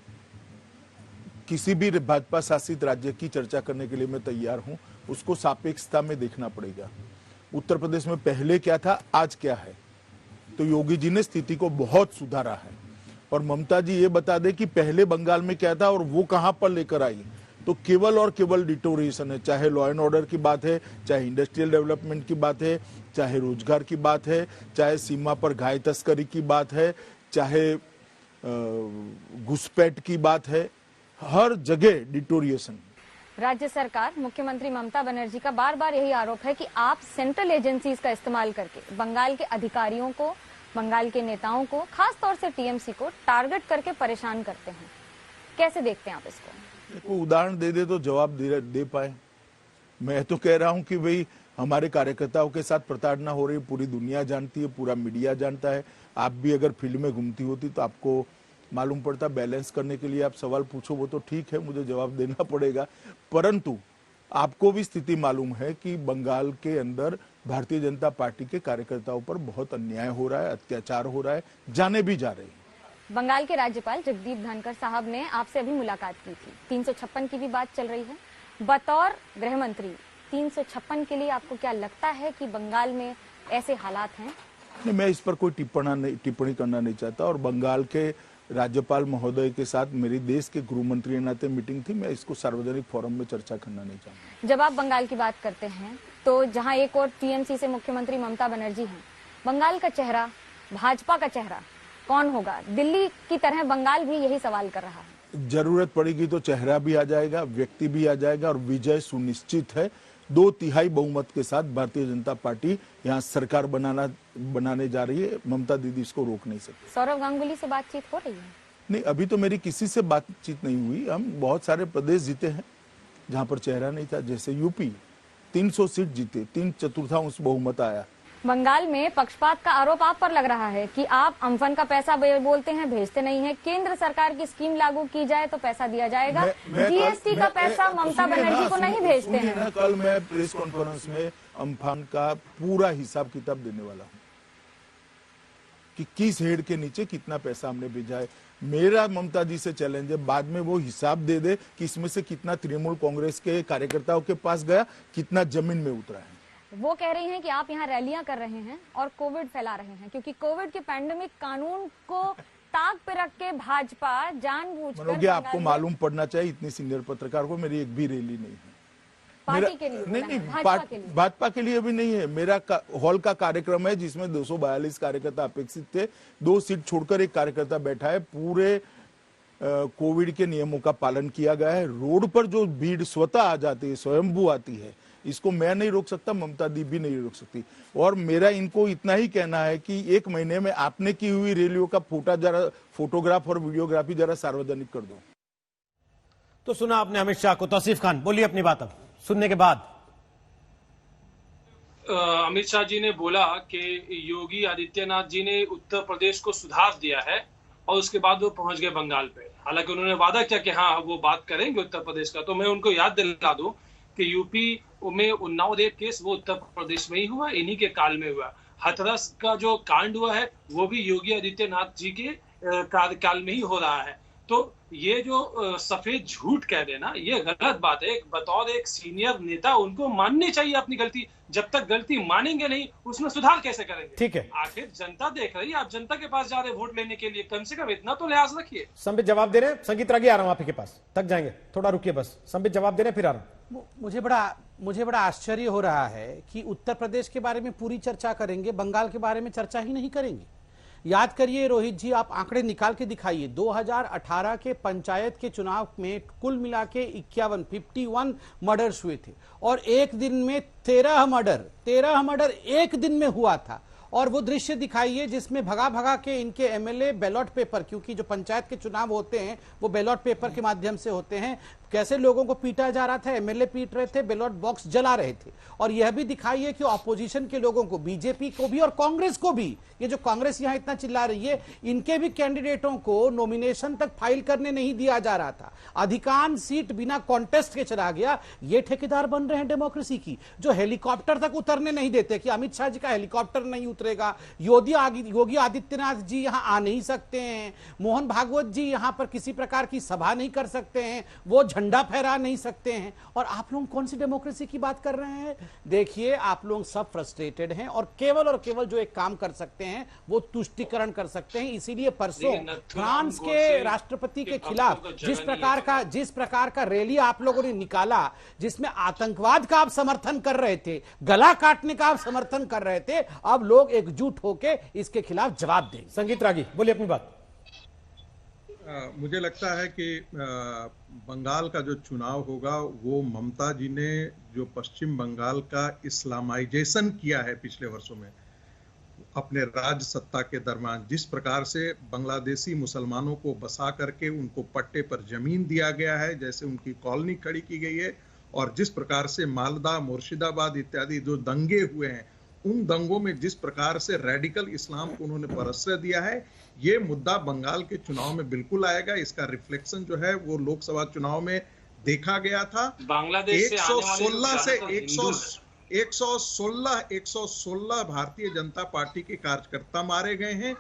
किसी भी भाजपा शासित राज्य की चर्चा करने के लिए मैं तैयार हूं, उसको सापेक्षता में देखना पड़ेगा। उत्तर प्रदेश में पहले क्या था, आज क्या है। तो योगी जी ने स्थिति को बहुत सुधारा है, और ममता जी ये बता दे कि पहले बंगाल में क्या था और वो कहां पर लेकर आई। तो केवल और केवल डिटोरिएशन है, चाहे लॉ एंड ऑर्डर की बात है, चाहे इंडस्ट्रियल डेवलपमेंट की बात है, चाहे रोजगार की बात है, चाहे सीमा पर घाय तस्करी की बात है, चाहे घुसपैठ की बात है, हर जगह डिटोरिएशन। राज्य सरकार, मुख्यमंत्री ममता बनर्जी का बार बार यही आरोप है कि आप सेंट्रल एजेंसीज का इस्तेमाल करके बंगाल के अधिकारियों को, बंगाल के नेताओं को, खास तौर से टीएमसी को टारगेट करके परेशान करते हैं। कैसे देखते हैं आप इसको? कोई उदाहरण दे दे तो जवाब दे पाए। मैं तो कह रहा हूं कि भाई हमारे कार्यकर्ताओं के साथ प्रताड़ना हो रही है, पूरी दुनिया जानती है, पूरा मीडिया जानता है। आप भी अगर फील्ड में घूमती होती तो आपको मालूम पड़ता। बैलेंस करने के लिए आप सवाल पूछो वो तो ठीक है, मुझे जवाब देना पड़ेगा, परंतु आपको भी स्थिति मालूम है कि बंगाल के अंदर भारतीय जनता पार्टी के कार्यकर्ताओं पर बहुत अन्याय हो रहा है, अत्याचार हो रहा है, जाने भी जा रही है। बंगाल के राज्यपाल जगदीप धनखड़ साहब ने आपसे अभी मुलाकात की थी। 356 की भी बात चल रही है। बतौर गृह मंत्री 356 के लिए आपको क्या लगता है कि बंगाल में ऐसे हालात हैं? नहीं, मैं इस पर कोई टिप्पणी करना नहीं चाहता। और बंगाल के राज्यपाल महोदय के साथ मेरी देश के गृह मंत्री नाते मीटिंग थी, मैं इसको सार्वजनिक फोरम में चर्चा करना नहीं चाहता। जब आप बंगाल की बात करते हैं तो जहां एक और टीएमसी से मुख्यमंत्री ममता बनर्जी हैं, बंगाल का चेहरा, भाजपा का चेहरा कौन होगा? दिल्ली की तरह बंगाल भी यही सवाल कर रहा है। जरूरत पड़ेगी तो चेहरा भी आ जाएगा, व्यक्ति भी आ जाएगा और विजय सुनिश्चित है। 2/3 बहुमत के साथ भारतीय जनता पार्टी यहाँ सरकार बनाने जा रही है। ममता दीदी इसको रोक नहीं सकती। सौरव गांगुली से बातचीत हो रही है? नहीं, अभी तो मेरी किसी से बातचीत नहीं हुई। हम बहुत सारे प्रदेश जीते हैं जहाँ पर चेहरा नहीं था, जैसे यूपी 300 सीट जीते, 3/4 बहुमत आया। बंगाल में पक्षपात का आरोप आप पर लग रहा है कि आप अम्फन का पैसा बोलते हैं, भेजते नहीं है। केंद्र सरकार की स्कीम लागू की जाए तो पैसा दिया जाएगा, जीएसटी का पैसा ममता बनर्जी को नहीं भेजते हैं। कल मैं प्रेस कॉन्फ्रेंस में अम्फान का पूरा हिसाब किताब देने वाला हूँ कि किस हेड के नीचे कितना पैसा हमने भेजा है। मेरा ममता जी से चैलेंज है, बाद में वो हिसाब दे दे कि इसमें से कितना तृणमूल कांग्रेस के कार्यकर्ताओं के पास गया, कितना जमीन में उतरा है। वो कह रही हैं कि आप यहाँ रैलियां कर रहे हैं और कोविड फैला रहे हैं, क्योंकि कोविड के पैंडेमिक कानून को ताक पे रख के भाजपा जानबूझकर। आपको मालूम पड़ना चाहिए, इतनी सीनियर पत्रकार को मेरी एक भी रैली नहीं है। पार्टी के लिए नहीं, भाजपा के लिए भी नहीं है। मेरा हॉल का कार्यक्रम है जिसमें 242 कार्यकर्ता अपेक्षित थे। 2 सीट छोड़कर एक कार्यकर्ता बैठा है। पूरे कोविड के नियमों का पालन किया गया है। रोड पर जो भीड़ स्वतः आ जाती है, स्वयंभू आती है, इसको मैं नहीं रोक सकता, ममता दी भी नहीं रोक सकती। और मेरा इनको इतना ही कहना है कि 1 महीने में आपने की हुई रैलियों का फोटोग्राफ और वीडियोग्राफी जरा सार्वजनिक कर दो। तो सुना आपने अमित शाह को। तौसीफ खान, बोलिए अपनी बात अब सुनने के बाद। अमित शाह जी ने बोला कि योगी आदित्यनाथ जी ने उत्तर प्रदेश को सुधार दिया है और उसके बाद वो पहुंच गए बंगाल पे। हालांकि उन्होंने वादा किया कि हाँ वो बात करेंगे उत्तर प्रदेश का। तो मैं उनको याद दिला दूं कि यूपी में उन्नाव रेप केस वो उत्तर प्रदेश में ही हुआ, इन्हीं के काल में हुआ। हाथरस का जो कांड हुआ है वो भी योगी आदित्यनाथ जी के कार्यकाल में ही हो रहा है। तो ये जो सफेद झूठ कह देना ये गलत बात है। बतौर एक सीनियर नेता उनको माननी चाहिए अपनी गलती। जब तक गलती मानेंगे नहीं उसमें सुधार कैसे करेंगे? ठीक है, आखिर जनता देख रही है, आप जनता के पास जा रहे वोट लेने के लिए, कम से कम इतना तो लिहाज रखिए। संबित जवाब दे रहे हैं। संगीत रागी आ रहा हूं आपके पास, थक जाएंगे, थोड़ा रुकिए बस। संबित जवाब दे रहे हैं, फिर आ रहा हूं। मुझे बड़ा आश्चर्य हो रहा है कि उत्तर प्रदेश के बारे में पूरी चर्चा करेंगे, बंगाल के बारे में चर्चा ही नहीं करेंगे। याद करिए रोहित जी, आप आंकड़े निकाल के दिखाइए। 2018 के पंचायत के चुनाव में कुल मिला के 51 मर्डर्स हुए थे और एक दिन में 13 मर्डर एक दिन में हुआ था। और वो दृश्य दिखाइए जिसमें भगा भगा के इनके एमएलए बैलॉट पेपर, क्योंकि जो पंचायत के चुनाव होते हैं वो बैलॉट पेपर के माध्यम से होते हैं, कैसे लोगों को पीटा जा रहा था, एमएलए पीट रहे थे, बैलॉट बॉक्स जला रहे थे। और यह भी दिखाइए कि ऑपोजिशन के लोगों को, बीजेपी को भी और कांग्रेस को भी, ये जो कांग्रेस यहां इतना चिल्ला रही है, इनके भी कैंडिडेटों को नॉमिनेशन तक फाइल करने नहीं दिया जा रहा था। अधिकांश सीट बिना कॉन्टेस्ट के चला गया। ये ठेकेदार बन रहे हैं डेमोक्रेसी की, जो हेलीकॉप्टर तक उतरने नहीं देते कि अमित शाह जी का हेलीकॉप्टर नहीं उतरेगा, योगी आदित्यनाथ जी यहां आ नहीं सकते हैं, मोहन भागवत जी यहां पर किसी प्रकार की सभा नहीं कर सकते हैं, वो झंडा फहरा नहीं सकते हैं। और आप लोग कौन सी डेमोक्रेसी की बात कर रहे हैं? देखिए, आप लोग सब फ्रस्ट्रेटेड हैं और केवल जो एक काम कर सकते हैं वो तुष्टीकरण कर सकते हैं। इसीलिए परसों फ्रांस के राष्ट्रपति के खिलाफ जिस प्रकार का रैली आप लोगों ने निकाला, जिसमें आतंकवाद का आप समर्थन कर रहे थे, गला काटने का आप समर्थन कर रहे थे, अब लोग एकजुट होकर इसके खिलाफ जवाब दें। संगीत रागी, बोलिए अपनी बात। मुझे लगता है कि बंगाल का जो चुनाव होगा वो ममता जी ने जो पश्चिम बंगाल का इस्लामाइजेशन किया है पिछले वर्षों में अपने राज्य सत्ता के दरमियान, जिस प्रकार से बांग्लादेशी मुसलमानों को बसा करके उनको पट्टे पर जमीन दिया गया है, जैसे उनकी कॉलोनी खड़ी की गई है, और जिस प्रकार से मालदा, मुर्शिदाबाद इत्यादि जो दंगे हुए हैं, उन दंगों में जिस प्रकार से रेडिकल इस्लाम को उन्होंने प्रश्रय दिया है, ये मुद्दा बंगाल के चुनाव में बिल्कुल आएगा। इसका रिफ्लेक्शन जो है वो लोकसभा चुनाव में देखा गया था। बांग्लादेश से 116 से 116 भारतीय जनता पार्टी के कार्यकर्ता मारे गए हैं।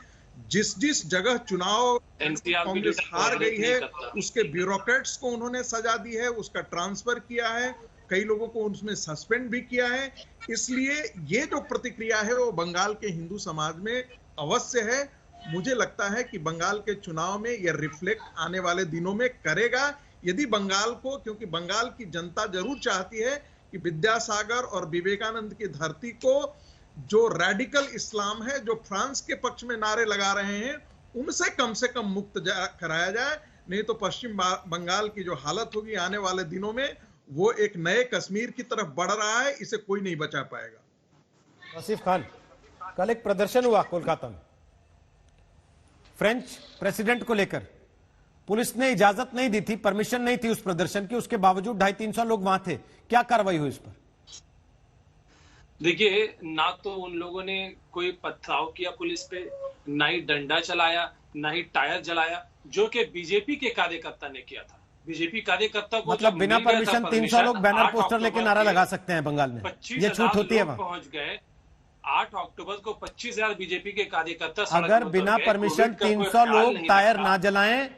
जिस जिस जगह चुनाव कांग्रेस हार गई है उसके ब्यूरोक्रेट्स को उन्होंने सजा दी है, उसका ट्रांसफर किया है, कई लोगों को उसमें सस्पेंड भी किया है। इसलिए ये जो प्रतिक्रिया है वो बंगाल के हिंदू समाज में अवश्य है। मुझे लगता है कि बंगाल के चुनाव में यह रिफ्लेक्ट आने वाले दिनों में करेगा। यदि बंगाल को, क्योंकि बंगाल की जनता जरूर चाहती है कि विद्यासागर और विवेकानंद की धरती को जो रेडिकल इस्लाम है, जो फ्रांस के पक्ष में नारे लगा रहे हैं, उनसे कम मुक्त कराया जाए। नहीं तो पश्चिम बंगाल की जो हालत होगी आने वाले दिनों में, वो एक नए कश्मीर की तरफ बढ़ रहा है, इसे कोई नहीं बचा पाएगा। आसिफ खान, कल एक प्रदर्शन हुआ कोलकाता में फ्रेंच प्रेसिडेंट को लेकर। पुलिस ने इजाजत नहीं दी थी, परमिशन नहीं थी उस प्रदर्शन की, उसके बावजूद 250-300 लोग वहां थे। क्या कार्रवाई हुई इस पर? देखिए, ना तो उन लोगों ने कोई पथराव किया पुलिस पे, ना ही डंडा चलाया, ना ही टायर जलाया, जो कि बीजेपी के कार्यकर्ता ने किया था। बीजेपी कार्यकर्ता को मतलब बिना परमिशन 300 लोग बैनर पोस्टर लेके नारा लगा सकते हैं बंगाल में, ये छूट होती है वहां? पहुंच गए 8 अक्टूबर को 25,000 बीजेपी के कार्यकर्ता। अगर बिना परमिशन 300 लोग टायर ना जलाएं,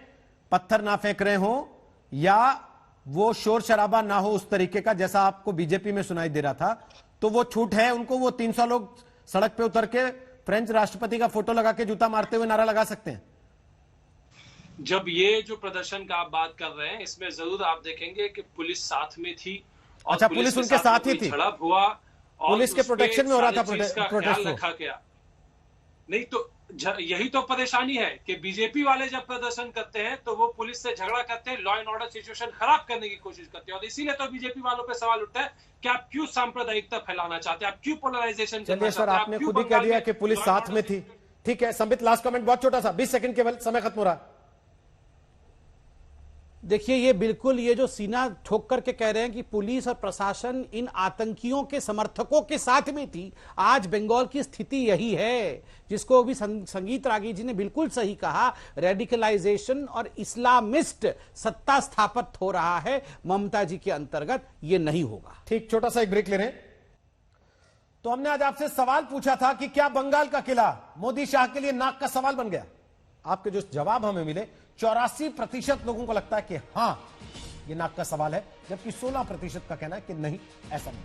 पत्थर ना फेंक रहे हो, या वो शोर शराबा ना हो उस तरीके का जैसा आपको बीजेपी में सुनाई दे रहा था, तो वो छूट है उनको। वो 300 लोग सड़क पे उतर के फ्रेंच राष्ट्रपति का फोटो लगा के जूता मारते हुए नारा लगा सकते हैं। जब ये जो प्रदर्शन का आप बात कर रहे हैं, इसमें जरूर आप देखेंगे कि पुलिस साथ में थी। और अच्छा, पुलिस उनके साथ ही थी? झड़प हुआ, पुलिस के प्रोटेक्शन में हो रहा था प्रोटेस्ट रखा गया। नहीं तो यही तो परेशानी है कि बीजेपी वाले जब प्रदर्शन करते हैं तो वो पुलिस से झगड़ा करते हैं, लॉ एंड ऑर्डर सिचुएशन खराब करने की कोशिश करते हैं। और इसीलिए तो बीजेपी वालों पे सवाल उठता है कि आप क्यों सांप्रदायिकता फैलाना चाहते हैं, आप क्यों पोलराइजेशन करना चाहते हैं? सर, आपने खुद ही कह दिया कि पुलिस साथ में थी। ठीक है, संबित, लास्ट कमेंट, बहुत छोटा सा, 20 सेकंड केवल, समय खत्म हो रहा। देखिए, ये बिल्कुल ये जो सीना ठोक करके कह रहे हैं कि पुलिस और प्रशासन इन आतंकियों के समर्थकों के साथ में थी। आज बंगाल की स्थिति यही है, जिसको भी संगीत रागी जी ने बिल्कुल सही कहा। रेडिकलाइजेशन और इस्लामिस्ट सत्ता स्थापित हो रहा है ममता जी के अंतर्गत, ये नहीं होगा। ठीक, छोटा सा एक ब्रेक ले रहे हैं। तो हमने आज आपसे सवाल पूछा था कि क्या बंगाल का किला मोदी शाह के लिए नाक का सवाल बन गया? आपके जो जवाब हमें मिले, 84% लोगों को लगता है कि हां, ये नाक का सवाल है, जबकि 16% का कहना है कि नहीं, ऐसा नहीं।